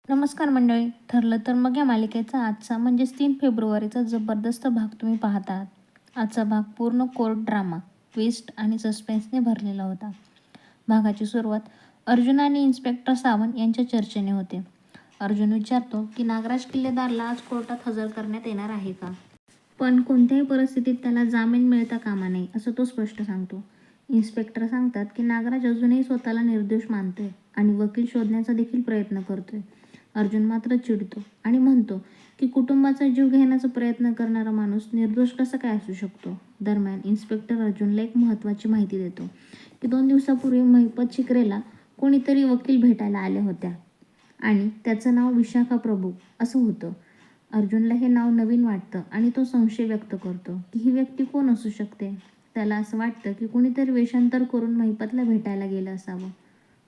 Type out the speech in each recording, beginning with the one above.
नमस्कार मंडळी. ठरलं तर मग या मालिकेचा आजचा म्हणजेच 3 फेब्रुवारीचा जबरदस्त भाग तुम्ही पाहत आहात. आजचा भाग पूर्ण कोर्ट ड्रामा, ट्विस्ट आणि सस्पेन्सने भरलेला होता. भागाची सुरुवात अर्जुन आणि इन्स्पेक्टर सावंत यांच्या चर्चेने होते. अर्जुन विचारतो की नागराज किल्लेदारला आज कोर्टात हजर करण्यात येणार आहे का? पण कोणत्याही परिस्थितीत त्याला जामीन मिळता कामा नये असं तो स्पष्ट सांगतो. इन्स्पेक्टर सांगतात की नागराज अजूनही स्वतःला निर्दोष मानतोय आणि वकील शोधण्याचा देखील प्रयत्न करतोय. अर्जुन मात्र चिडतो आणि म्हणतो की कुटुंबाचा जीव घेण्याचा प्रयत्न करणारा माणूस निर्दोष कसा काय असू शकतो. दरम्यान इन्स्पेक्टर अर्जुनला एक महत्त्वाची माहिती देतो की 2 दिवसापूर्वी महिपत शिकरेला कोणीतरी वकील भेटायला आल्या होत्या आणि त्याचं नाव विशाखा प्रभू असं होतं. अर्जुनला हे नाव नवीन वाटतं आणि तो संशय व्यक्त करतो की ही व्यक्ती कोण असू शकते. त्याला असं वाटतं की कोणीतरी वेषांतर करून महिपतला भेटायला गेलं असावं.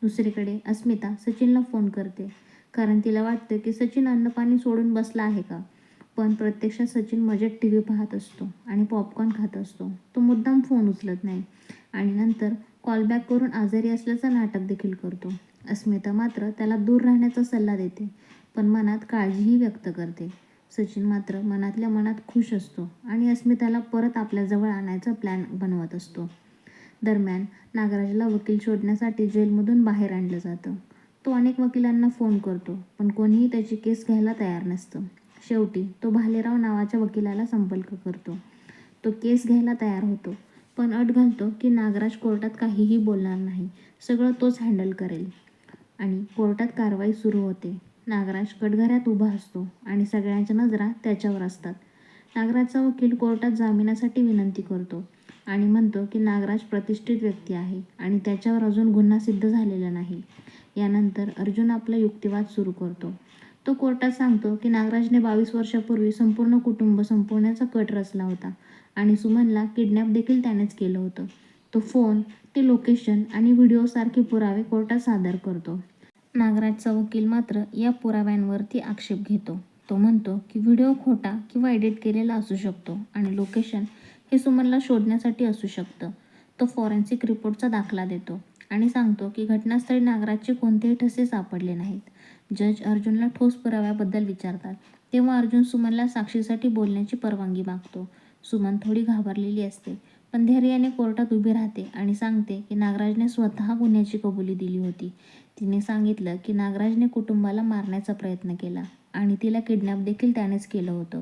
दुसरीकडे अस्मिता सचिनला फोन करते कारण तिला वाटतं की सचिन अन्नपाणी सोडून बसला आहे का. पण प्रत्यक्षात सचिन मजेत टी व्ही पाहत असतो आणि पॉपकॉर्न खात असतो. तो मुद्दाम फोन उचलत नाही आणि नंतर कॉलबॅक करून आजारी असल्याचं नाटक देखील करतो. अस्मिता मात्र त्याला दूर राहण्याचा सल्ला देते पण मनात काळजीही व्यक्त करते. सचिन मात्र मनातल्या मनात खुश असतो आणि अस्मिताला परत आपल्याजवळ आणायचा प्लॅन बनवत असतो. दरम्यान नागराजला वकील शोधण्यासाठी जेलमधून बाहेर आणलं जातं. तो अनेक वकिलांना फोन करतो पण कोणीही त्याची केस घ्यायला तयार नसतं. शेवटी तो भालेराव नावाच्या वकिलाला संपर्क करतो. तो केस घ्यायला तयार होतो पण अट घालतो की नागराज कोर्टात काहीही बोलणार नाही, सगळं तोच हँडल करेल. आणि कोर्टात कारवाई सुरू होते. नागराज कटघऱ्यात उभा असतो आणि सगळ्यांच्या नजरा त्याच्यावर असतात. नागराजचा वकील कोर्टात जामिनासाठी विनंती करतो आणि म्हणतो की नागराज प्रतिष्ठित व्यक्ती आहे आणि त्याच्यावर अजून गुन्हा सिद्ध झालेला नाही. यानंतर अर्जुन आपला युक्तिवाद सुरू करतो. तो कोर्टात सांगतो की नागराजने 22 वर्षापूर्वी संपूर्ण कुटुंब संपवण्याचा कट रचला होता आणि सुमनला किडनॅप देखील त्यानेच केलं होतं. तो फोन, ते लोकेशन आणि व्हिडिओसारखे पुरावे कोर्टात सादर करतो. नागराजचा वकील मात्र या पुराव्यांवरती आक्षेप घेतो. तो म्हणतो की व्हिडिओ खोटा किंवा एडिट केलेला असू शकतो आणि लोकेशन हे सुमनला शोधण्यासाठी असू शकतं. तो फॉरेन्सिक रिपोर्टचा दाखला देतो आणि सांगतो की घटनास्थळी नागराजचे कोणतेही ठसे सापडले नाहीत. जज अर्जुनला ठोस पुराव्याबद्दल विचारतात तेव्हा अर्जुन सुमनला साक्षीसाठी बोलण्याची परवानगी मागतो. सुमन थोडी घाबरलेली असते पण धैर्याने कोर्टात उभी राहते आणि सांगते की नागराजने स्वतः गुन्ह्याची कबुली दिली होती. तिने सांगितलं की नागराजने कुटुंबाला मारण्याचा प्रयत्न केला आणि तिला किडनॅप देखील त्यानेच केलं होतं.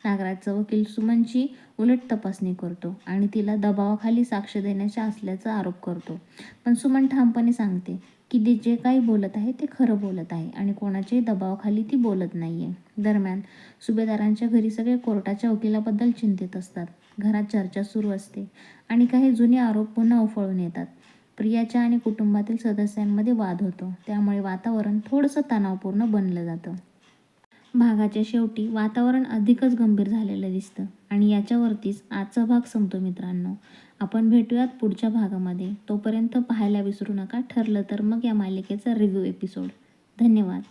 नागराजचा वकील सुमनची उलट तपासणी करतो आणि तिला दबावाखाली साक्ष देण्याचा असल्याचा आरोप करतो. पण सुमन ठामपणे सांगते की ती जे काही बोलत आहे ते खरं बोलत आहे आणि कोणाच्याही दबावाखाली ती बोलत नाहीये. दरम्यान सुभेदारांच्या घरी सगळे कोर्टाच्या वकिलाबद्दल चिंतित असतात. घरात चर्चा सुरू असते आणि काही जुने आरोप पुन्हा उफाळून येतात. प्रियाच्या आणि कुटुंबातील सदस्यांमध्ये वाद होतो त्यामुळे वातावरण थोडंसं तणावपूर्ण बनलं जातं. भागाच्या शेवटी वातावरण अधिकच गंभीर झालेलं दिसतं आणि याच्यावरतीच आजचा भाग संपतो मित्रांनो. आपण भेटूयात पुढच्या भागामध्ये. तोपर्यंत पाहायला विसरू नका ठरलं तर मग या मालिकेचा रिव्ह्यू एपिसोड. धन्यवाद.